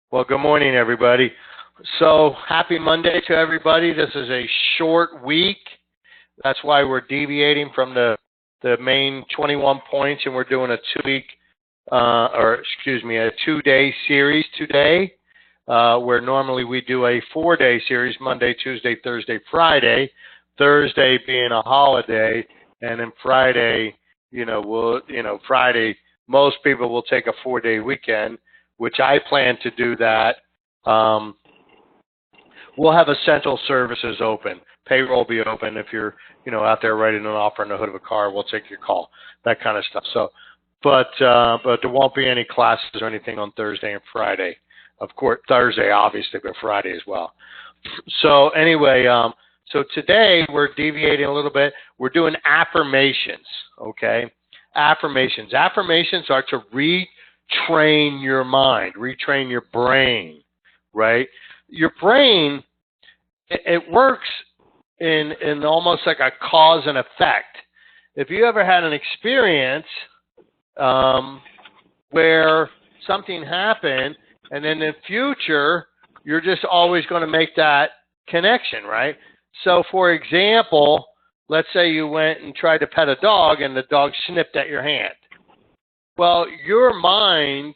Well, good morning, everybody. So, happy Monday to everybody. This is a short week. That's why we're deviating from the main 21 points, and we're doing a 2-week, a 2-day series today, where normally we do a 4-day series, Monday, Tuesday, Thursday, Friday. Thursday being a holiday, and then Friday, Friday, most people will take a 4-day weekend, which I plan to do that. We'll have essential services open. Payroll will be open. If you're, out there writing an offer in the hood of a car, we'll take your call, that kind of stuff. So, but there won't be any classes or anything on Thursday and Friday. Of course, Thursday, obviously, but Friday as well. So anyway, so today we're deviating a little bit. We're doing affirmations, okay? Affirmations. Affirmations are to retrain your mind, retrain your brain, right? Your brain, it works in almost like a cause and effect. If you ever had an experience where something happened, and in the future, you're just always going to make that connection, right? So, for example, let's say you went and tried to pet a dog, and the dog snipped at your hand. Well, your mind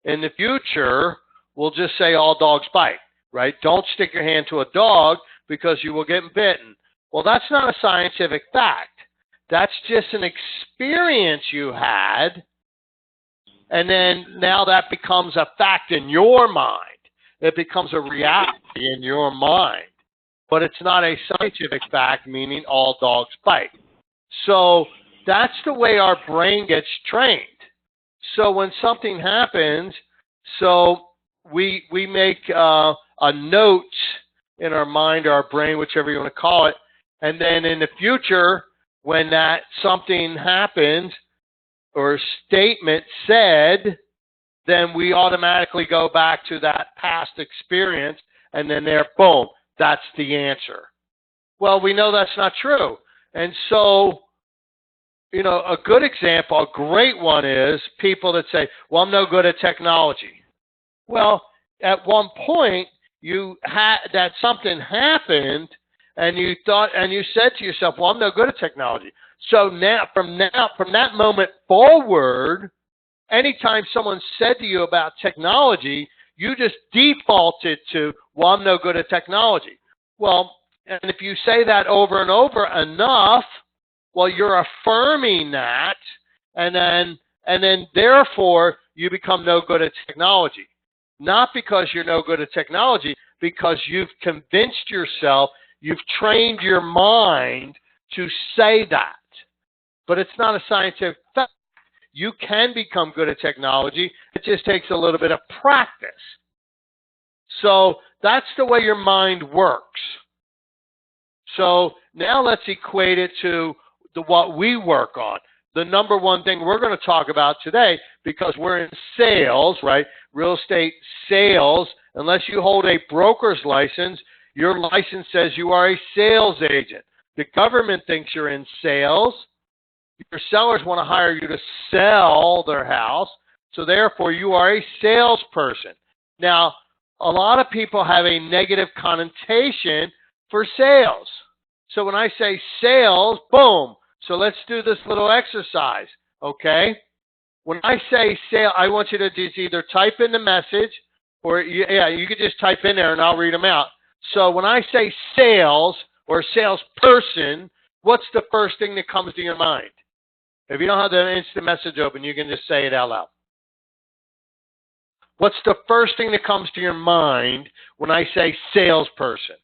in the future will just say all dogs bite, right? Don't stick your hand to a dog because you will get bitten. Well, that's not a scientific fact. That's just an experience you had, and then now that becomes a fact in your mind. It becomes a reality in your mind. But it's not a scientific fact, meaning all dogs bite. So that's the way our brain gets trained. So when something happens, so we make a note in our mind, or our brain, whichever you want to call it, and then in the future, when that something happens or a statement said, then we automatically go back to that past experience, and then there, boom, that's the answer. Well, we know that's not true. And so, a good example, a great one is people that say, well, I'm no good at technology. Well, at one point, you had that something happened, and you thought, and you said to yourself, well, I'm no good at technology. So from that moment forward, anytime someone said to you about technology, you just defaulted to, well, I'm no good at technology. Well, and if you say that over and over enough, well, you're affirming that, and then therefore you become no good at technology. Not because you're no good at technology, because you've convinced yourself, you've trained your mind to say that. But it's not a scientific fact. You can become good at technology. It just takes a little bit of practice. So that's the way your mind works. So now let's equate it to what we work on. The number one thing we're going to talk about today, because we're in sales, right? Real estate sales, unless you hold a broker's license, your license says you are a sales agent. The government thinks you're in sales. Your sellers want to hire you to sell their house, so therefore you are a salesperson. Now, a lot of people have a negative connotation for sales. So when I say sales, boom. So let's do this little exercise, okay? When I say sale, I want you to just either type in the message, or you could just type in there and I'll read them out. So when I say sales or salesperson, what's the first thing that comes to your mind? If you don't have the instant message open, you can just say it out loud. What's the first thing that comes to your mind when I say salesperson?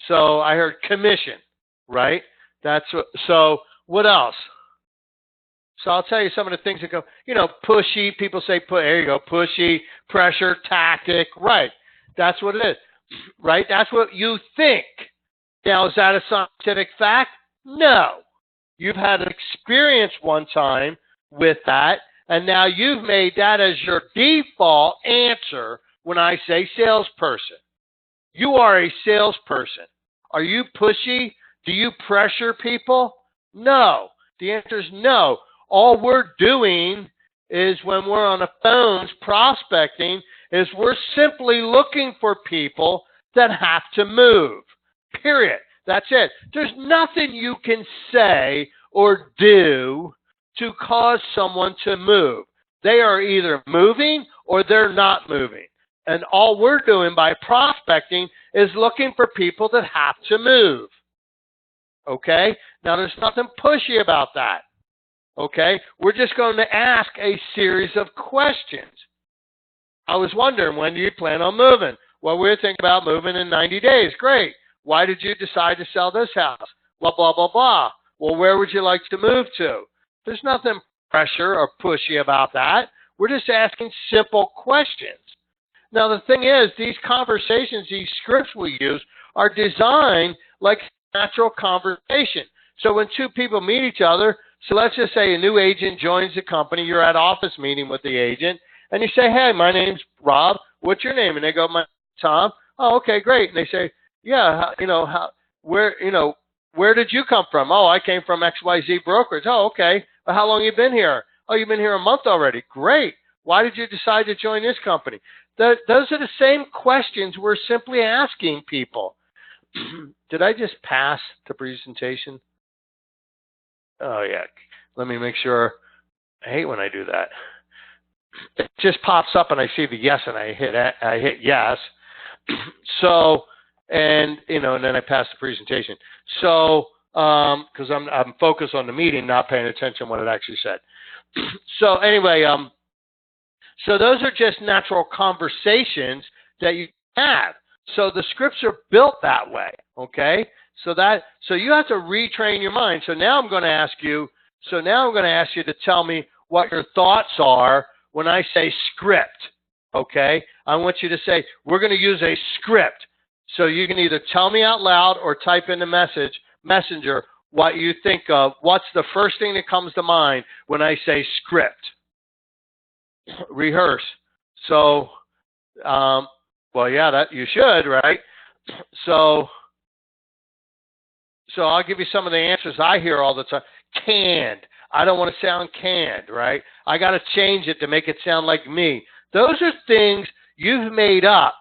So I heard commission, right? So what else? So I'll tell you some of the things that go, pushy. People say, there you go, pushy, pressure, tactic. Right. That's what it is. Right? That's what you think. Now, is that a scientific fact? No. You've had an experience one time with that, and now you've made that as your default answer when I say salesperson. You are a salesperson. Are you pushy? Do you pressure people? No. The answer is no. All we're doing is when we're on the phones prospecting is we're simply looking for people that have to move. Period. That's it. There's nothing you can say or do to cause someone to move. They are either moving or they're not moving. And all we're doing by prospecting is looking for people that have to move. Okay? Now, there's nothing pushy about that. Okay? We're just going to ask a series of questions. I was wondering, when do you plan on moving? Well, we're thinking about moving in 90 days. Great. Why did you decide to sell this house? Blah, blah, blah, blah. Well, where would you like to move to? There's nothing pressure or pushy about that. We're just asking simple questions. Now, the thing is, these conversations, these scripts we use are designed like natural conversation. So when two people meet each other, so let's just say a new agent joins the company, you're at office meeting with the agent, and you say, hey, my name's Rob, what's your name? And they go, my name's Tom. Oh, okay, great. And they say, yeah, where did you come from? Oh, I came from XYZ Brokerage. Oh, okay. Well, how long have you been here? Oh, you've been here a month already. Great. Why did you decide to join this company? Those are the same questions we're simply asking people. Did I just pass the presentation? Oh, yeah. Let me make sure. I hate when I do that. It just pops up and I see the yes and I hit yes. So, and then I pass the presentation. So, because I'm focused on the meeting, not paying attention to what it actually said. So anyway, so those are just natural conversations that you have. So the scripts are built that way, okay? So you have to retrain your mind. So now I'm going to ask you to tell me what your thoughts are when I say script, okay? I want you to say, we're going to use a script. So you can either tell me out loud or type in the messenger what you think of. What's the first thing that comes to mind when I say script? Rehearse. So, well, yeah, that you should, right? So I'll give you some of the answers I hear all the time. Canned. I don't want to sound canned, right? I got to change it to make it sound like me. Those are things you've made up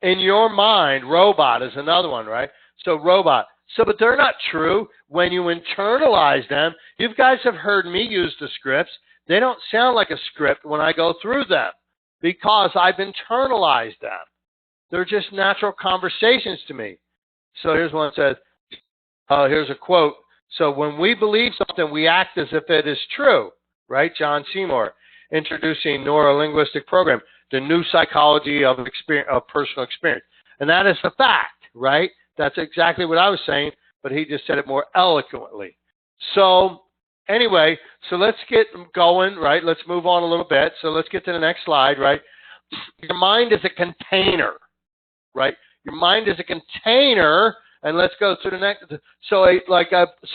in your mind. Robot is another one, right? So robot. So, but they're not true. When you internalize them, you guys have heard me use the scripts. They don't sound like a script when I go through them because I've internalized them. They're just natural conversations to me. So here's one that says, here's a quote. So when we believe something, we act as if it is true, right? John Seymour, introducing neuro-linguistic program, the new psychology of personal experience. And that is a fact, right? That's exactly what I was saying, but he just said it more eloquently. So anyway, so let's get going, right? Let's move on a little bit. So let's get to the next slide, right? Your mind is a container, right? Your mind is a container, and let's go to the next. So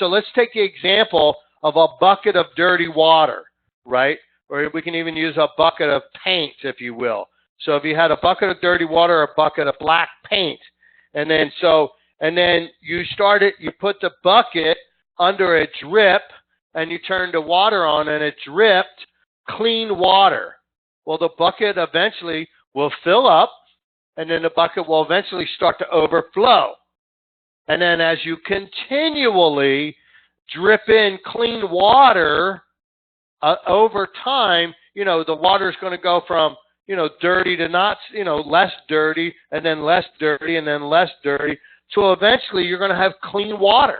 let's take the example of a bucket of dirty water, right? Or we can even use a bucket of paint, if you will. So if you had a bucket of dirty water or a bucket of black paint, and then you put the bucket under a drip, and you turned the water on, and it dripped clean water. Well, the bucket eventually will fill up, and then the bucket will eventually start to overflow. And then as you continually drip in clean water over time, the water is going to go from, dirty to not, less dirty, and then less dirty, and then less dirty, so eventually you're going to have clean water.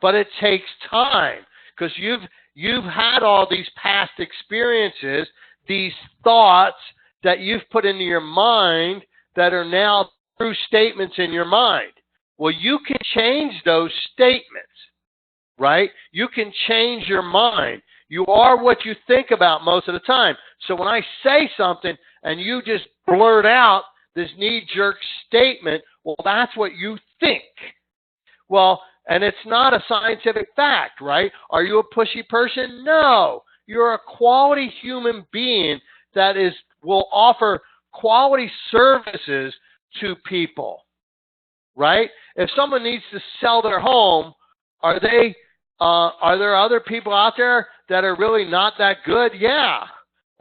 But it takes time because you've had all these past experiences, these thoughts that you've put into your mind that are now true statements in your mind. Well, you can change those statements, right? You can change your mind. You are what you think about most of the time. So when I say something and you just blurt out this knee-jerk statement, well, that's what you think. Well, and it's not a scientific fact, right? Are you a pushy person? No. You're a quality human being that will offer quality services to people, right? If someone needs to sell their home, are there other people out there that are really not that good? Yeah.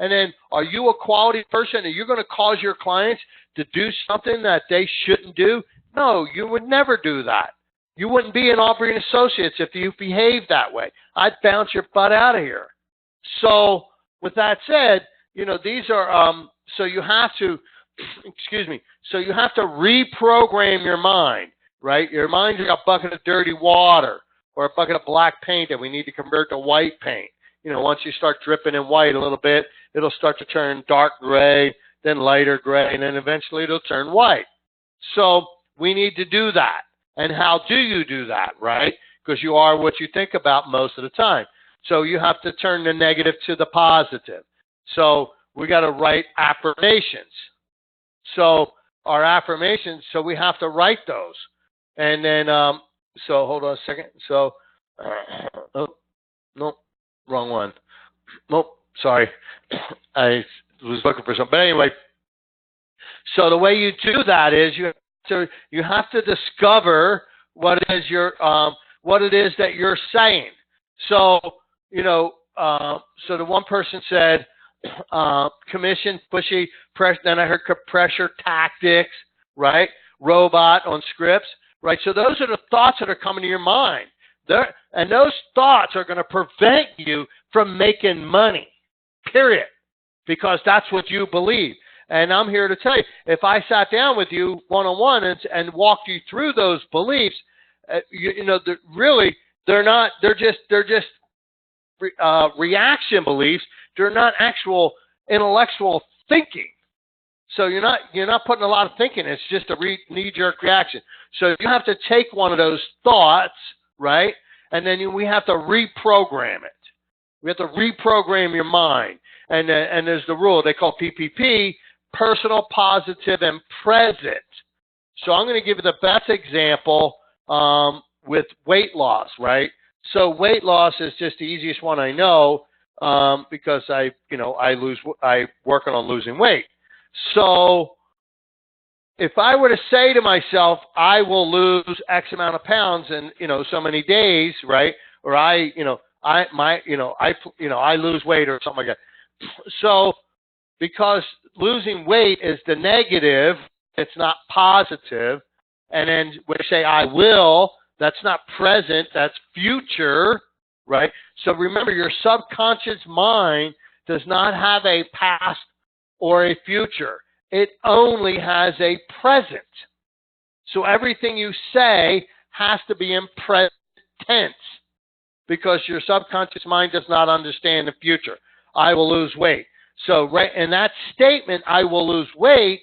And then, are you a quality person? Are you going to cause your clients to do something that they shouldn't do? No, you would never do that. You wouldn't be an Aubrey and Associates if you behaved that way. I'd bounce your butt out of here. So, with that said, these are, so you have to, so you have to reprogram your mind, right? Your mind's like a bucket of dirty water or a bucket of black paint that we need to convert to white paint. Once you start dripping in white a little bit, it'll start to turn dark gray, then lighter gray, and then eventually it'll turn white. So we need to do that. And how do you do that, right? Because you are what you think about most of the time. So you have to turn the negative to the positive. So we got to write affirmations. So our affirmations, so we have to write those. And then, so hold on a second. So, oh, no, wrong one. Nope, sorry. I was looking for something. But anyway, so the way you do that is you have to discover what it is that you're saying. So, so the one person said, commission, pushy, then I heard pressure tactics, right? Robot on scripts, right? So those are the thoughts that are coming to your mind. And those thoughts are going to prevent you from making money, period, because that's what you believe. And I'm here to tell you, if I sat down with you one-on-one and walked you through those beliefs, they're just reaction beliefs. They're not actual intellectual thinking. So you're not putting a lot of thinking. It's just a knee-jerk reaction. So you have to take one of those thoughts, right? And then we have to reprogram it. We have to reprogram your mind. And there's the rule they call PPP, personal, positive, and present. So I'm going to give you the best example with weight loss, right? So weight loss is just the easiest one I know because I working on losing weight. So if I were to say to myself, I will lose X amount of pounds in so many days, right? Or I lose weight or something like that. So because losing weight is the negative, it's not positive. And then when you say I will, that's not present, that's future, right? So remember, your subconscious mind does not have a past or a future. It only has a present. So everything you say has to be in present tense because your subconscious mind does not understand the future. I will lose weight. So right in that statement, I will lose weight,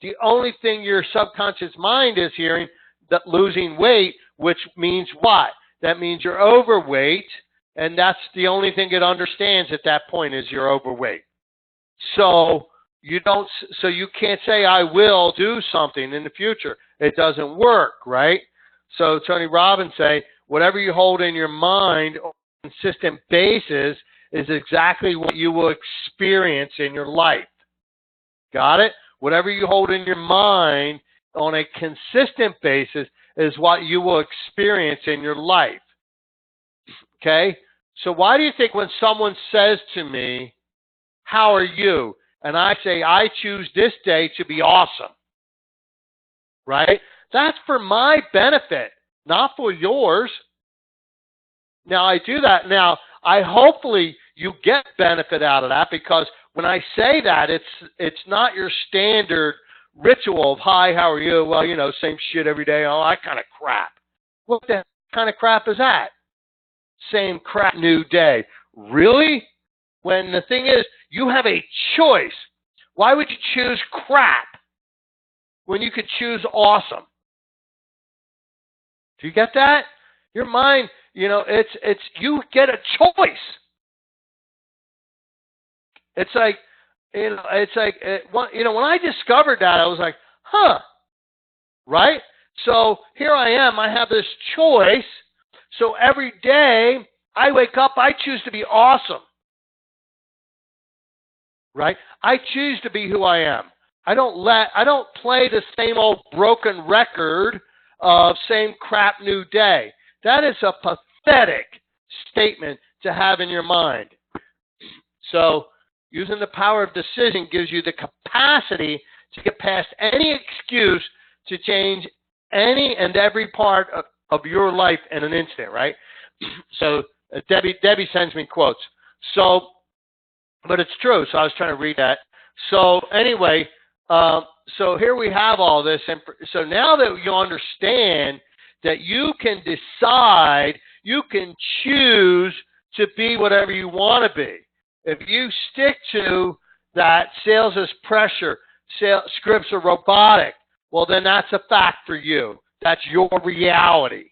the only thing your subconscious mind is hearing, that losing weight, which means what? That means you're overweight, and that's the only thing it understands at that point is you're overweight. So you can't say I will do something in the future. It doesn't work, right? So Tony Robbins say, whatever you hold in your mind on a consistent basis is exactly what you will experience in your life. Got it? Whatever you hold in your mind on a consistent basis is what you will experience in your life. Okay? So why do you think when someone says to me, how are you? And I say, I choose this day to be awesome. Right? That's for my benefit, not for yours. Now, I do that. Now, hopefully you get benefit out of that because when I say that, it's not your standard ritual of, hi, how are you? Well, same shit every day. Oh, that kind of crap. What the kind of crap is that? Same crap, new day. Really? When the thing is, you have a choice. Why would you choose crap when you could choose awesome? Do you get that? Your mind, it's you get a choice. It's like, when I discovered that, I was like, huh, right? So here I am. I have this choice. So every day I wake up, I choose to be awesome, right? I choose to be who I am. I don't play the same old broken record of same crap new day. That is a pathetic statement to have in your mind. So Using the power of decision gives you the capacity to get past any excuse to change any and every part of your life in an instant, right? So Debbie sends me quotes. So, but it's true. So I was trying to read that. So anyway, so here we have all this. And so now that you understand that you can decide, you can choose to be whatever you want to be. If you stick to that sales is pressure, scripts are robotic, well, then that's a fact for you. That's your reality.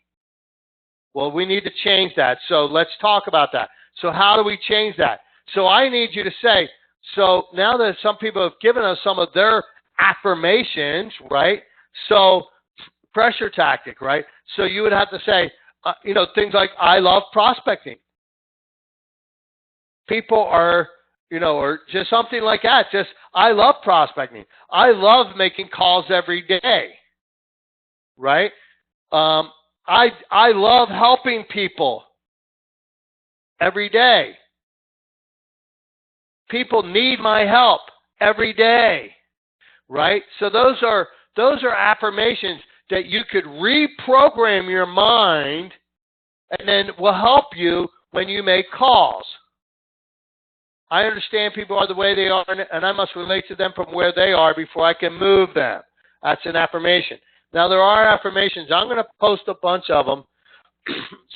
Well, we need to change that. So let's talk about that. So how do we change that? So I need you to say, so now that some people have given us some of their affirmations, right? So pressure tactic, right? So you would have to say, things like, I love prospecting. People are, or just something like that. Just, I love prospecting. I love making calls every day, right? I love helping people every day. People need my help every day, right? So those are affirmations that you could reprogram your mind, and then will help you when you make calls. I understand people are the way they are, and I must relate to them from where they are before I can move them. That's an affirmation. Now, there are affirmations. I'm going to post a bunch of them.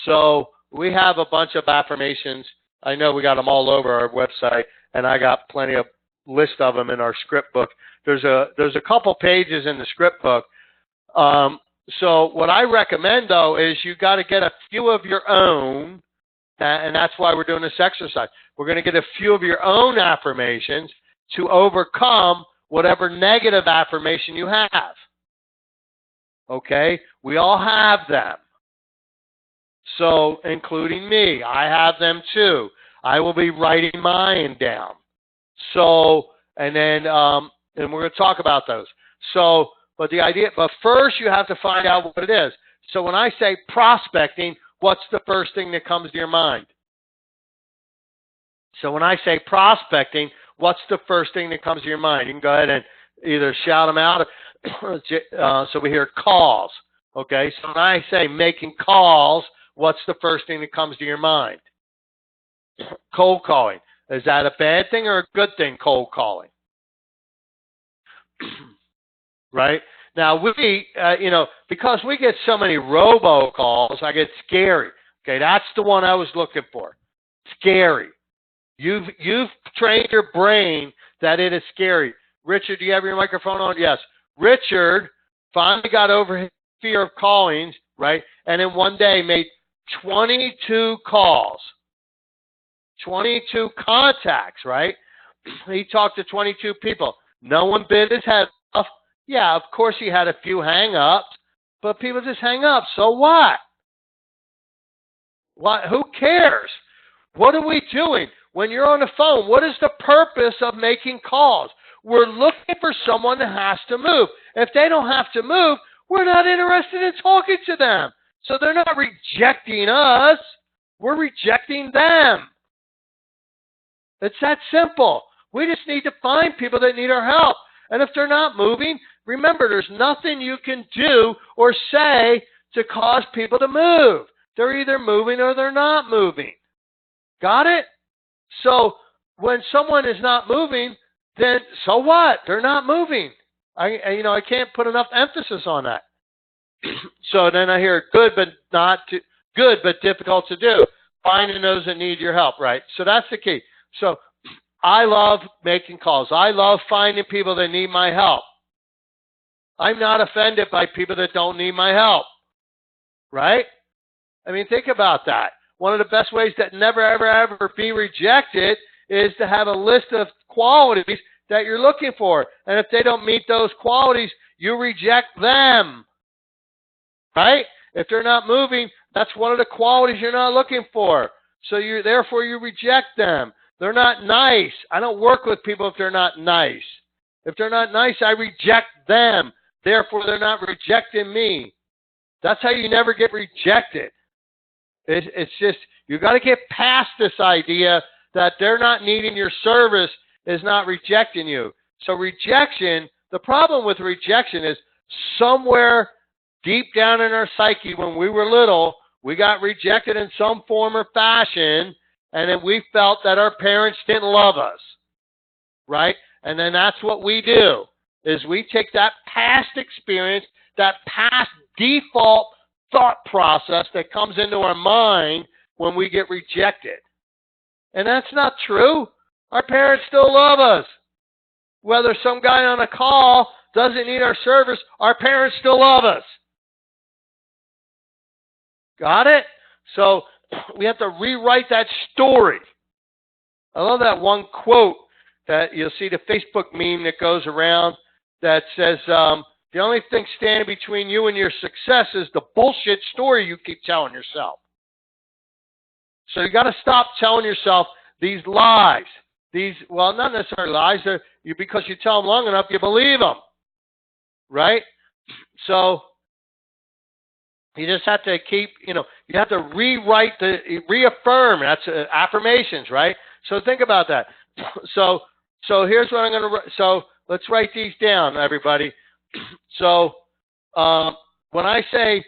So we have a bunch of affirmations. I know we got them all over our website, and I got plenty of list of them in our script book. There's a couple pages in the script book. So what I recommend, though, is you got to get a few of your own, and that's why we're doing this exercise. We're going to get a few of your own affirmations to overcome whatever negative affirmation you have. Okay? We all have them. So, including me, I have them too. I will be writing mine down. So, and then we're going to talk about those. So, but first you have to find out what it is. So when I say prospecting, what's the first thing that comes to your mind? So when I say prospecting, what's the first thing that comes to your mind? You can go ahead and either shout them out. So we hear calls. Okay, so when I say making calls, what's the first thing that comes to your mind? Cold calling. Is that a bad thing or a good thing, cold calling? Right? Now, we, because we get so many robocalls, I get scary. Okay, that's the one I was looking for. Scary. You've trained your brain that it is scary. Richard, do you have your microphone on? Yes. Richard finally got over his fear of callings, right? And in one day made 22 calls, 22 contacts, right? He talked to 22 people. No one bit his head off. Yeah, of course he had a few hang-ups, but people just hang up. So what? Who cares? What are we doing? When you're on the phone, what is the purpose of making calls? We're looking for someone that has to move. If they don't have to move, we're not interested in talking to them. So they're not rejecting us. We're rejecting them. It's that simple. We just need to find people that need our help. And if they're not moving, remember, there's nothing you can do or say to cause people to move. They're either moving or they're not moving. Got it? So when someone is not moving, then so what? They're not moving. I can't put enough emphasis on that. So then I hear good, but difficult to do. Finding those that need your help, right? So that's the key. So I love making calls. I love finding people that need my help. I'm not offended by people that don't need my help, right? I mean, think about that. One of the best ways that never, ever, ever be rejected is to have a list of qualities that you're looking for. And if they don't meet those qualities, you reject them, right? If they're not moving, that's one of the qualities you're not looking for. So therefore you reject them. They're not nice. I don't work with people if they're not nice. If they're not nice, I reject them. Therefore, they're not rejecting me. That's how you never get rejected. It's just, you got to get past this idea that they're not needing your service is not rejecting you. So rejection, the problem with rejection is somewhere deep down in our psyche when we were little, we got rejected in some form or fashion, and then we felt that our parents didn't love us, right? And then that's what we do, is we take that past experience, that past default thought process that comes into our mind when we get rejected. And that's not true. Our parents still love us. Whether some guy on a call doesn't need our service, our parents still love us. Got it? So we have to rewrite that story. I love that one quote that you'll see, the Facebook meme that goes around that says, the only thing standing between you and your success is the bullshit story you keep telling yourself. So you got to stop telling yourself these lies. These, well, not necessarily lies. Because you tell them long enough, you believe them, right? So you just have to keep, you have to reaffirm. That's affirmations, right? So think about that. So here's what I'm going to. So let's write these down, everybody. So when I say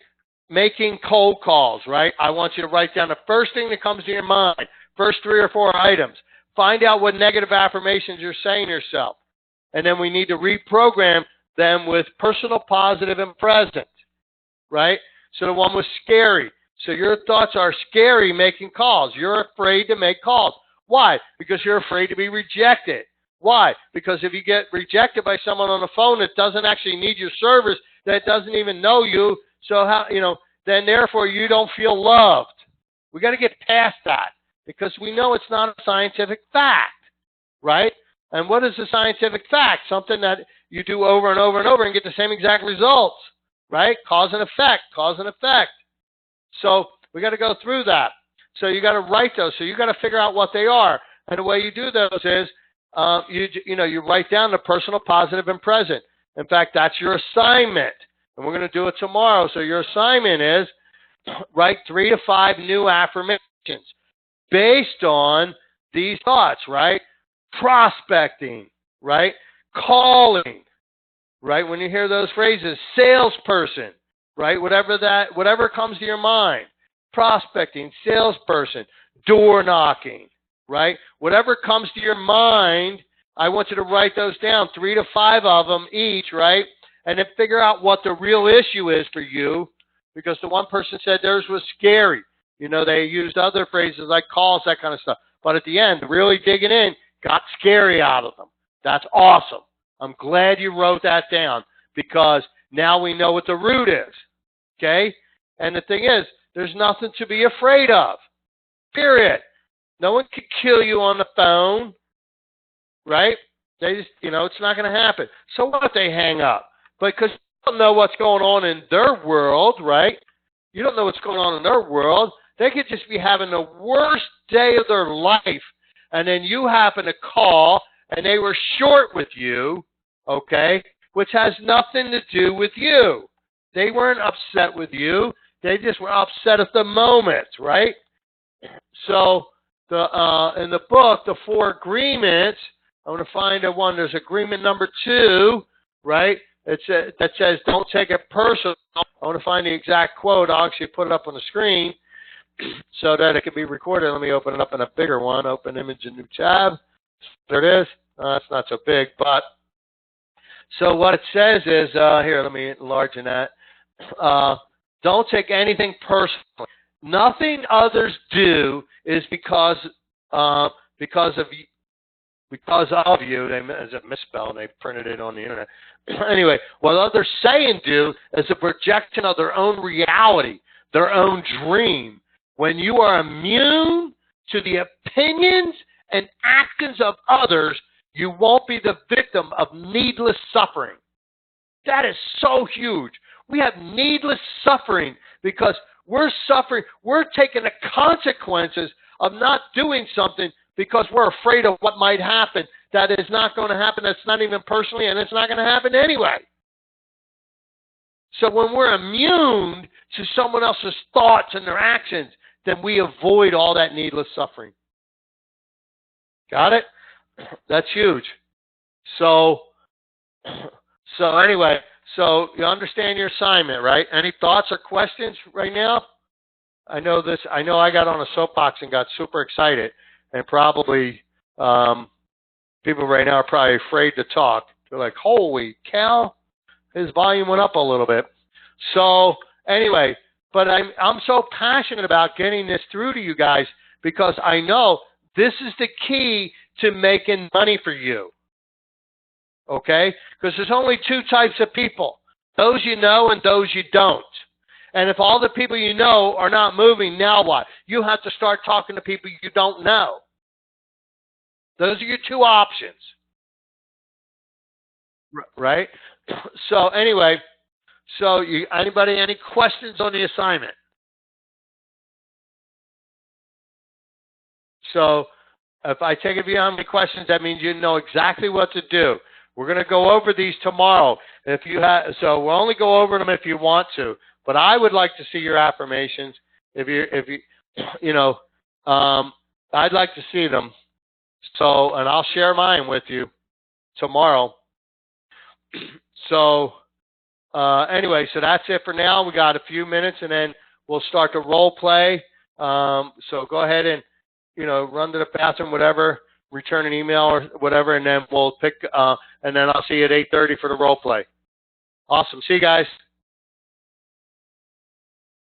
making cold calls, right, I want you to write down the first thing that comes to your mind, first 3 or 4 items. Find out what negative affirmations you're saying to yourself. And then we need to reprogram them with personal, positive, and present, right? So the one was scary. So your thoughts are scary making calls. You're afraid to make calls. Why? Because you're afraid to be rejected. Why? Because if you get rejected by someone on the phone that doesn't actually need your service, that doesn't even know you, so how, then therefore you don't feel loved. We got to get past that because we know it's not a scientific fact, right? And what is a scientific fact? Something that you do over and over and over and get the same exact results, right? Cause and effect, cause and effect. So we got to go through that. So you got to write those. So you got to figure out what they are. And the way you do those is you write down the personal, positive, and present. In fact, that's your assignment. And we're going to do it tomorrow. So your assignment is write 3 to 5 new affirmations based on these thoughts, right? Prospecting, right? Calling, right? When you hear those phrases, salesperson, right? Whatever comes to your mind. Prospecting, salesperson, door knocking, right? Whatever comes to your mind, I want you to write those down, 3 to 5 of them each, right? And then figure out what the real issue is for you, because the one person said theirs was scary. They used other phrases like calls, that kind of stuff. But at the end, really digging in, got scary out of them. That's awesome. I'm glad you wrote that down because now we know what the root is, okay? And the thing is, there's nothing to be afraid of, period. No one could kill you on the phone, right? They just, it's not going to happen. So what if they hang up? Because you don't know what's going on in their world, right? You don't know what's going on in their world. They could just be having the worst day of their life, and then you happen to call, and they were short with you, okay, which has nothing to do with you. They weren't upset with you. They just were upset at the moment, right? So in the book, the 4 agreements, I'm going to find one. There's agreement number 2, right? That says, don't take it personal. I want to find the exact quote. I'll actually put it up on the screen so that it can be recorded. Let me open it up in a bigger one. Open image in new tab. There it is. It's not so big, but so what it says is, here, let me enlarge that. Don't take anything personally. Nothing others do is because of you. There's a misspell and they printed it on the internet. Anyway, what others say and do is a projection of their own reality, their own dream. When you are immune to the opinions and actions of others, you won't be the victim of needless suffering. That is so huge. We have needless suffering because we're suffering. We're taking the consequences of not doing something because we're afraid of what might happen. That is not going to happen. That's not even personally, and it's not going to happen anyway. So when we're immune to someone else's thoughts and their actions, then we avoid all that needless suffering. Got it? That's huge. So anyway, so you understand your assignment, right? Any thoughts or questions right now? I know I got on a soapbox and got super excited, and probably people right now are probably afraid to talk. They're like, holy cow, his volume went up a little bit. So anyway, but I'm so passionate about getting this through to you guys because I know this is the key to making money for you. Okay? Because there's only two types of people, those you know and those you don't. And if all the people you know are not moving, now what? You have to start talking to people you don't know. Those are your two options. Right? So anyway, anybody, any questions on the assignment? So if I take it beyond the questions, that means you know exactly what to do. We're going to go over these tomorrow. So we'll only go over them if you want to. But I would like to see your affirmations. I'd like to see them. So, and I'll share mine with you tomorrow. So, anyway, so that's it for now. We got a few minutes, and then we'll start the role play. So go ahead and run to the bathroom, whatever, return an email or whatever, and then we'll pick. And then I'll see you at 8:30 for the role play. Awesome. See you guys.